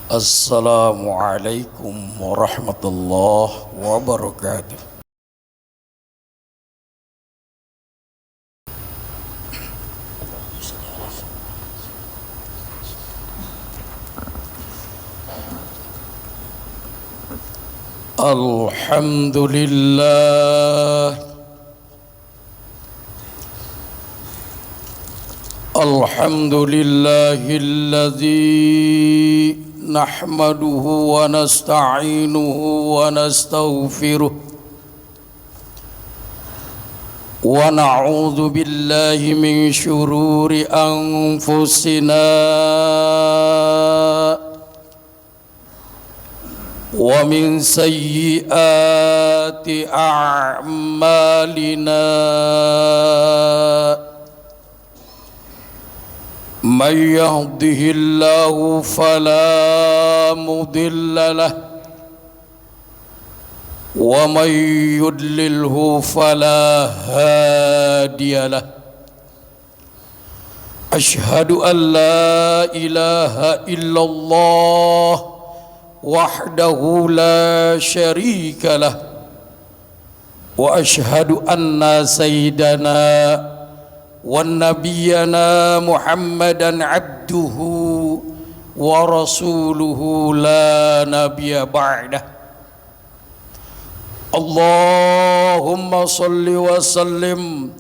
Assalamualaikum warahmatullahi wabarakatuh. Alhamdulillah. Alhamdulillahilladzi nahmaduhu wa nasta'inuhu wa nastaghfiruh wa na'udzu billahi min syururi anfusina wa min sayyiati a'malina. من يهده الله فلا مضل له ومن يضلله فلا هادي له. أشهد أن لا إله إلا الله وحده لا شريك له وأشهد أن سيدنا ونبينا محمدا عبده ورسوله لا نبي بعده. اللهم صل وسلم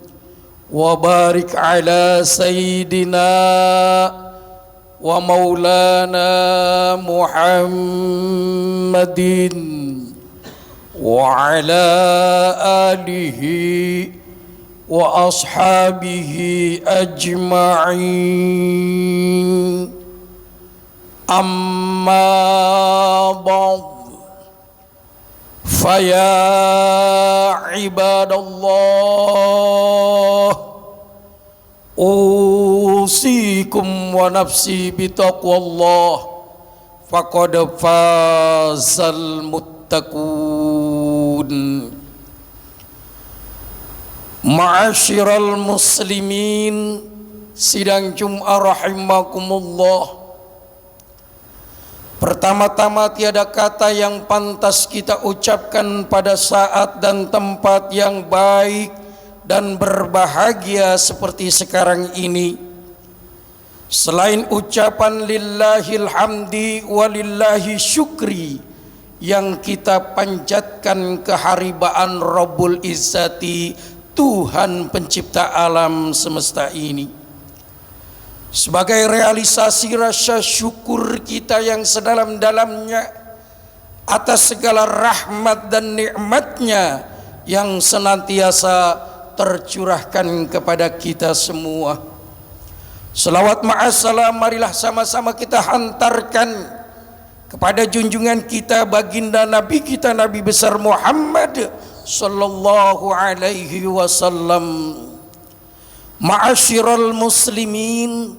وبارك على سيدنا ومولانا محمد وعلى آله وأصحابه أجمعين. أما بعد فيا عباد الله أوصيكم ونفسي بتقوى الله فقد فاز المتقون. Ma'asyiral muslimin, sidang Jum'ah rahimakumullah. Pertama-tama tiada kata yang pantas kita ucapkan pada saat dan tempat yang baik dan berbahagia seperti sekarang ini, selain ucapan lillahil hamdi walillahi syukri yang kita panjatkan keharibaan Rabbul Izzati, Tuhan pencipta alam semesta ini, sebagai realisasi rasa syukur kita yang sedalam-dalamnya atas segala rahmat dan nikmatnya yang senantiasa tercurahkan kepada kita semua. Selawat ma'assalam marilah sama-sama kita hantarkan kepada junjungan kita baginda Nabi kita, Nabi besar Muhammad sallallahu alaihi wasallam. Ma'asyiral muslimin,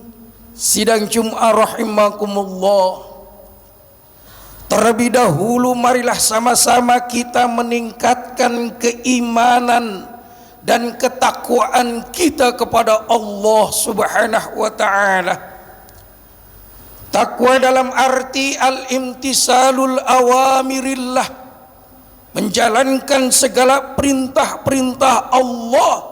sidang Jum'ah rahimakumullah. Terlebih dahulu marilah sama-sama kita meningkatkan keimanan dan ketakwaan kita kepada Allah Subhanahu wa taala. Takwa dalam arti al-imtisalul awamirillah, menjalankan segala perintah-perintah Allah,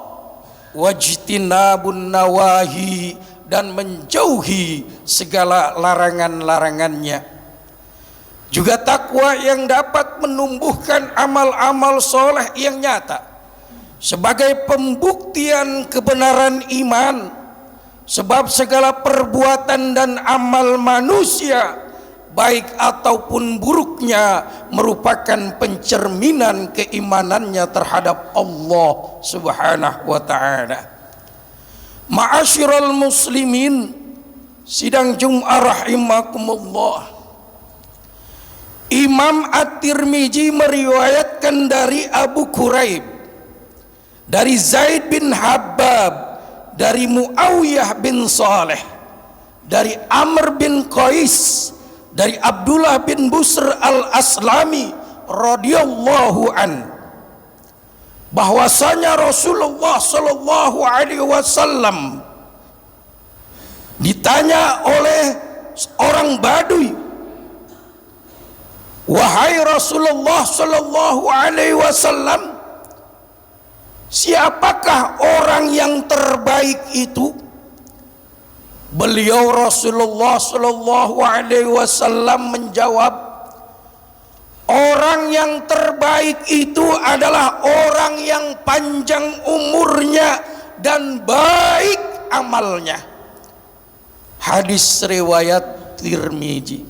wajtinabun nawahi, dan menjauhi segala larangan-larangannya. Juga takwa yang dapat menumbuhkan amal-amal soleh yang nyata sebagai pembuktian kebenaran iman. Sebab segala perbuatan dan amal manusia, baik ataupun buruknya, merupakan pencerminan keimanannya terhadap Allah Subhanahu wa taala. Ma'asyiral muslimin, sidang Jum'ah rahimakumullah. Imam At-Tirmizi meriwayatkan dari Abu Quraib, dari Zaid bin Habab, dari Muawiyah bin Saleh, dari Amr bin Qais, dari Abdullah bin Busr al-Aslami radhiyallahu an, bahwasanya Rasulullah sallallahu alaihi wasallam ditanya oleh orang Baduy, wahai Rasulullah sallallahu alaihi wasallam, siapakah orang yang terbaik itu? Beliau Rasulullah sallallahu alaihi wasallam menjawab, orang yang terbaik itu adalah orang yang panjang umurnya dan baik amalnya. Hadis riwayat Tirmizi.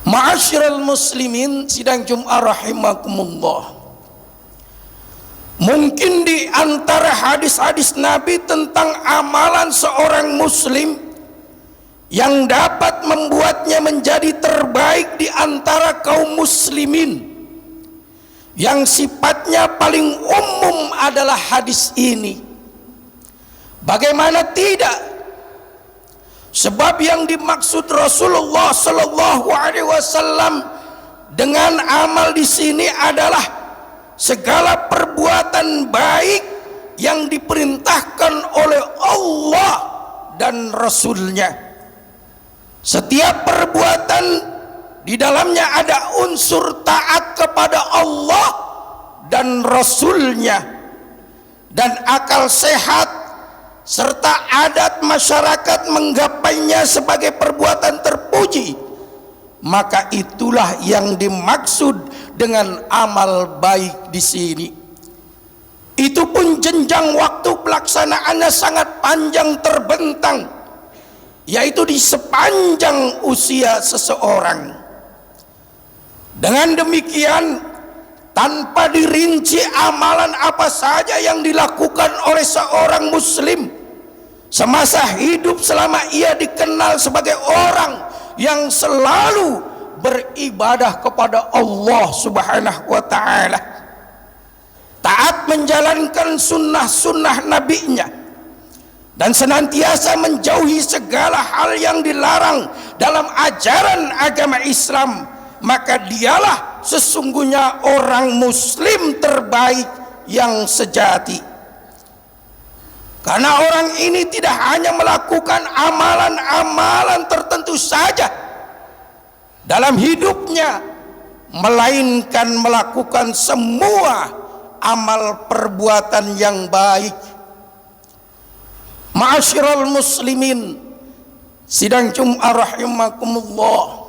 Ma'asyiral muslimin sidang Jumat rahimakumullah. Mungkin di antara hadis-hadis Nabi tentang amalan seorang muslim yang dapat membuatnya menjadi terbaik di antara kaum muslimin, yang sifatnya paling umum adalah hadis ini. Bagaimana tidak? Sebab yang dimaksud Rasulullah sallallahu alaihi wasallam dengan amal di sini adalah segala perbuatan baik yang diperintahkan oleh Allah dan Rasul-Nya. Setiap perbuatan di dalamnya ada unsur taat kepada Allah dan Rasul-Nya, dan akal sehat serta adat masyarakat menggapainya sebagai perbuatan terpuji. Maka itulah yang dimaksud dengan amal baik di sini. Itu pun jenjang waktu pelaksanaannya sangat panjang terbentang, yaitu di sepanjang usia seseorang. Dengan demikian, tanpa dirinci amalan apa saja yang dilakukan oleh seorang muslim semasa hidup selama ia dikenal sebagai orang yang selalu beribadah kepada Allah subhanahu wa ta'ala, taat menjalankan sunnah-sunnah nabinya, dan senantiasa menjauhi segala hal yang dilarang dalam ajaran agama Islam, maka dialah sesungguhnya orang muslim terbaik yang sejati. Karena orang ini tidak hanya melakukan amalan-amalan tertentu saja dalam hidupnya, melainkan melakukan semua amal perbuatan yang baik. Ma'asyiral muslimin sidang Jumat rahimakumullah.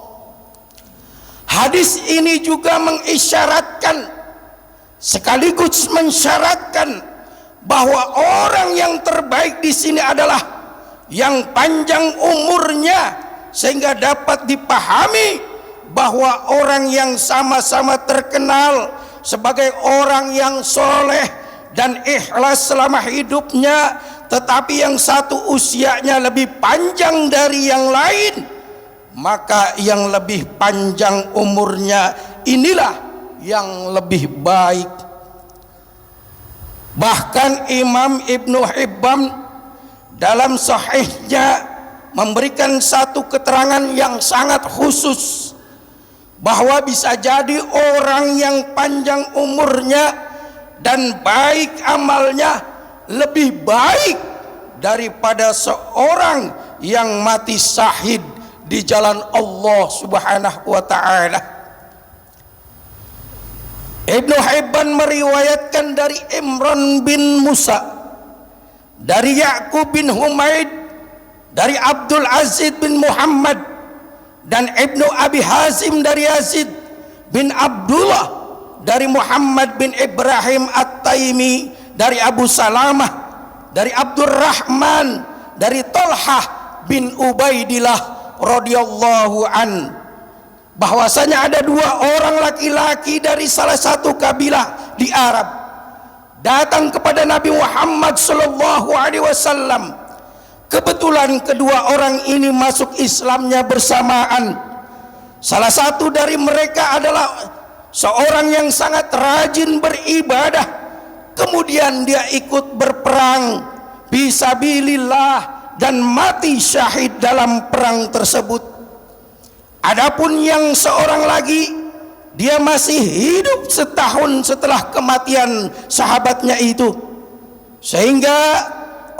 Hadis ini juga mengisyaratkan sekaligus mensyaratkan bahwa orang yang terbaik di sini adalah yang panjang umurnya, sehingga dapat dipahami bahwa orang yang sama-sama terkenal sebagai orang yang soleh dan ikhlas selama hidupnya, tetapi yang satu usianya lebih panjang dari yang lain, maka yang lebih panjang umurnya inilah yang lebih baik. Bahkan Imam Ibnu Hibban dalam sahihnya memberikan satu keterangan yang sangat khusus, bahwa bisa jadi orang yang panjang umurnya dan baik amalnya lebih baik daripada seorang yang mati syahid di jalan Allah subhanahu wa ta'ala. Ibnu Hibban meriwayatkan dari Imran bin Musa, dari Ya'qub bin Humaid, dari Abdul Aziz bin Muhammad, dan Ibnu Abi Hazim dari Yazid bin Abdullah, dari Muhammad bin Ibrahim At-Taimi, dari Abu Salamah, dari Abdurrahman, dari Talhah bin Ubaidillah radhiyallahu an, bahwasanya ada dua orang laki-laki dari salah satu kabilah di Arab datang kepada Nabi Muhammad sallallahu alaihi wasallam. Kebetulan kedua orang ini masuk Islamnya bersamaan. Salah satu dari mereka adalah seorang yang sangat rajin beribadah, kemudian dia ikut berperang fisabilillah dan mati syahid dalam perang tersebut. Adapun yang seorang lagi, dia masih hidup setahun setelah kematian sahabatnya itu, sehingga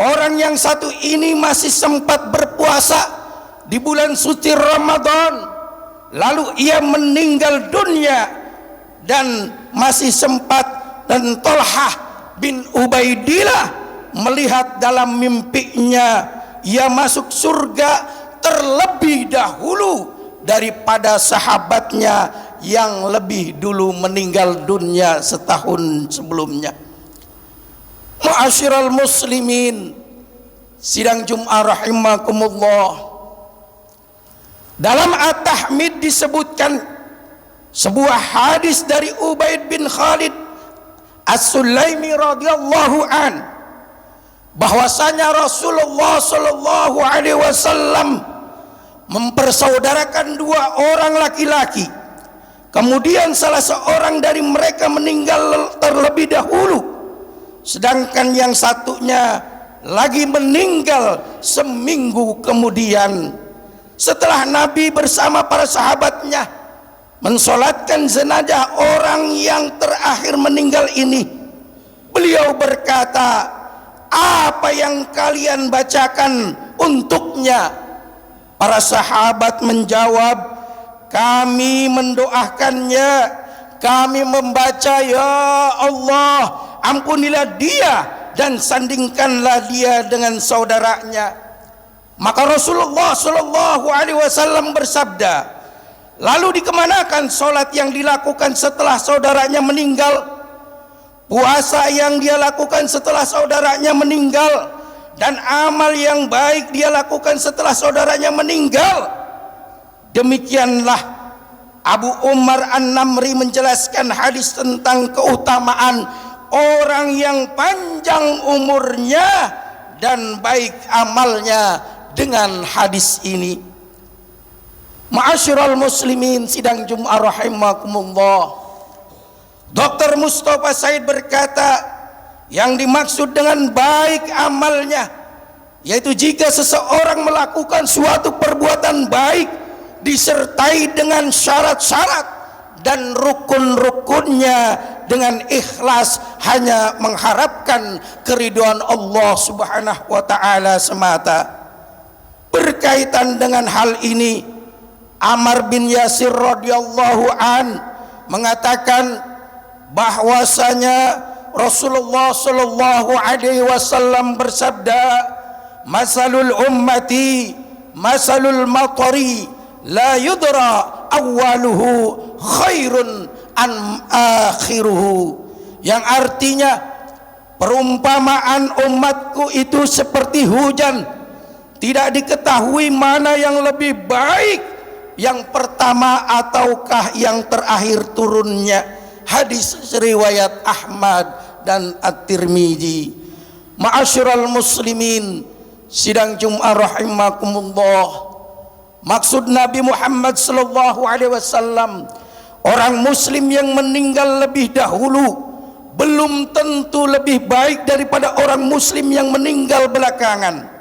orang yang satu ini masih sempat berpuasa di bulan suci Ramadan lalu ia meninggal dunia dan masih sempat, dan Thalhah bin Ubaidillah melihat dalam mimpinya ia masuk surga terlebih dahulu daripada sahabatnya yang lebih dulu meninggal dunia setahun sebelumnya. Ma'asyiral muslimin, sidang Jum'ah rahimakumullah, dalam At-Tahmid disebutkan sebuah hadis dari Ubaid bin Khalid As-Sulaimi radhiyallahu an, bahwasanya Rasulullah sallallahu alaihi wasallam mempersaudarakan dua orang laki-laki, kemudian salah seorang dari mereka meninggal terlebih dahulu, sedangkan yang satunya lagi meninggal seminggu kemudian. Setelah Nabi bersama para sahabatnya mensolatkan jenazah orang yang terakhir meninggal ini, beliau berkata, "Apa yang kalian bacakan untuknya?" Para sahabat menjawab, "Kami mendoakannya, kami membaca, ya Allah, ampunilah dia dan sandingkanlah dia dengan saudaranya." Maka Rasulullah sallallahu alaihi wasallam bersabda, "Lalu dikemanakan solat yang dilakukan setelah saudaranya meninggal, puasa yang dia lakukan setelah saudaranya meninggal, dan amal yang baik dia lakukan setelah saudaranya meninggal?" Demikianlah Abu Umar An-Namri menjelaskan hadis tentang keutamaan orang yang panjang umurnya dan baik amalnya dengan hadis ini. Ma'asyiral muslimin, sidang Jum'ah rahimakumullah, Dr. Mustafa Said berkata, yang dimaksud dengan baik amalnya yaitu jika seseorang melakukan suatu perbuatan baik disertai dengan syarat-syarat dan rukun-rukunnya dengan ikhlas, hanya mengharapkan keridhaan Allah Subhanahu wa taala semata. Berkaitan dengan hal ini, Ammar bin Yasir radhiyallahu an mengatakan bahwasanya Rasulullah sallallahu alaihi wasallam bersabda, "Masalul ummati masalul matari la yudra awwaluhu khairun an akhiruhu." Yang artinya, perumpamaan umatku itu seperti hujan, tidak diketahui mana yang lebih baik, yang pertama ataukah yang terakhir turunnya. Hadis riwayat Ahmad dan At-Tirmidzi. Ma'asyiral muslimin, sidang Jum'ah rahimakumullah, maksud Nabi Muhammad sallallahu alaihi wasallam, orang muslim yang meninggal lebih dahulu belum tentu lebih baik daripada orang muslim yang meninggal belakangan.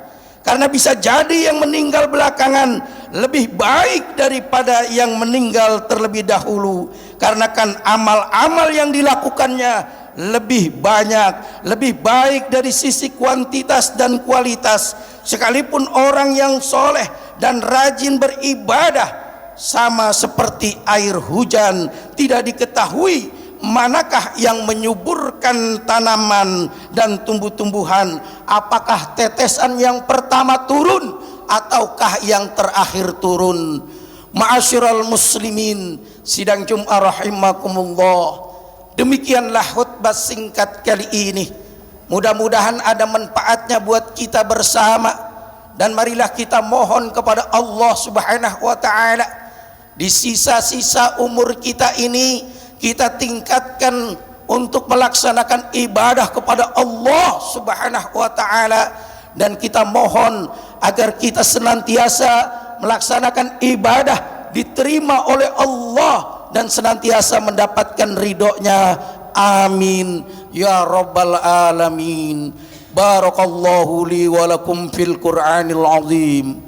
Karena bisa jadi yang meninggal belakangan lebih baik daripada yang meninggal terlebih dahulu. Karena kan amal-amal yang dilakukannya lebih banyak, lebih baik dari sisi kuantitas dan kualitas. Sekalipun orang yang soleh dan rajin beribadah sama seperti air hujan, tidak diketahui manakah yang menyuburkan tanaman dan tumbuh-tumbuhan, apakah tetesan yang pertama turun ataukah yang terakhir turun. Ma'asyiral muslimin, sidang Jum'ah rahimakumullah, demikianlah khutbah singkat kali ini. Mudah-mudahan ada manfaatnya buat kita bersama, dan marilah kita mohon kepada Allah Subhanahu wa taala di sisa-sisa umur kita ini kita tingkatkan untuk melaksanakan ibadah kepada Allah Subhanahu wa taala, dan kita mohon agar kita senantiasa melaksanakan ibadah diterima oleh Allah dan senantiasa mendapatkan ridhonya. Amin ya rabbal alamin. Barakallahu li wa lakum fil Qur'anil azim,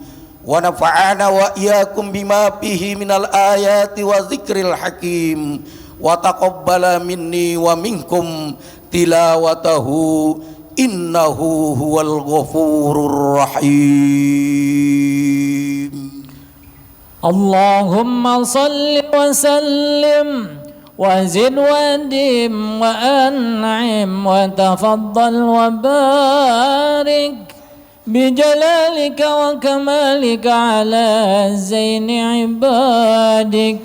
wa nafa'ana wa iyyakum bima fihi minal ayati wa dzikril hakim, wa taqabbala minni wa minkum tilawatahu innahu huwal ghafurur rahim. اللهم صل وسلم وزد ودم وأنعم وتفضل وبارك بجلالك وكمالك على زين عبادك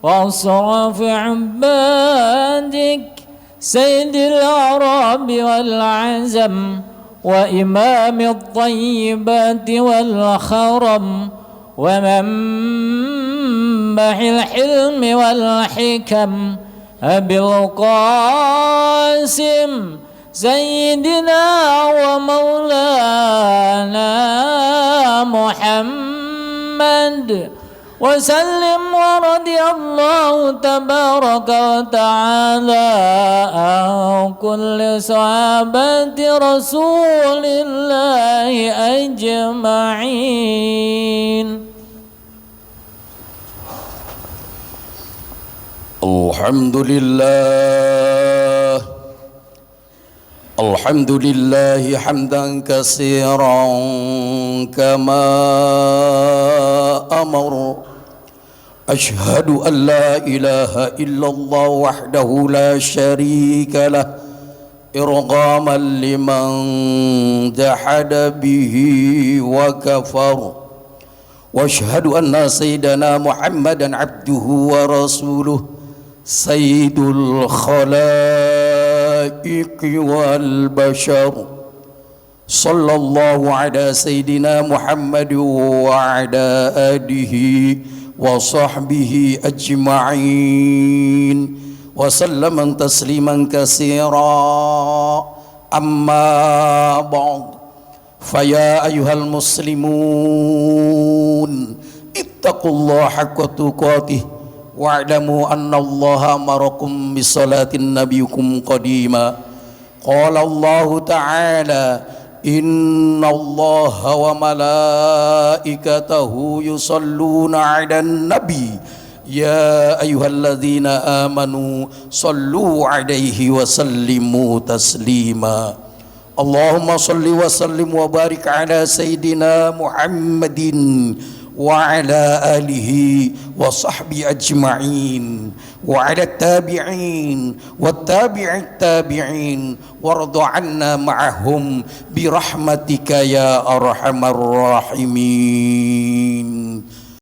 وأصرف عبادك سيد الأعراب والعزم وإمام الطيبات والخرم ومنبح الحلم والحكم أبي القاسم سيدنا ومولانا محمد وسلم ورضي الله تبارك وتعالى عن كل صحابة رسول الله أجمعين. الحمد لله حمدا كثيرا كما أمر. أشهد أن لا إله إلا الله وحده لا شريك له إرغاما لمن جحد به وكفر. وأشهد أن سيدنا محمدا عبده ورسوله سيد الخلائق والبشر. صلى الله على سيدنا محمد وعلى آله وصحبه أجمعين وسلم تسليما كثيرا. أما بعد، فيا أيها المسلمون اتقوا الله حق تقاته واعلموا أن الله أمركم بصلاة نبيكم قديما. قال الله تعالى: إن الله وملائكته يصلون على النبي يا أيها الذين آمنوا صلوا عليه وسلموا تسليما. اللهم صل وسلم وبارك على سيدنا محمد وعلى آله وصحبه أجمعين وعلى التابعين والتابع التابعين وارض عنا معهم برحمتك يا أرحم الراحمين.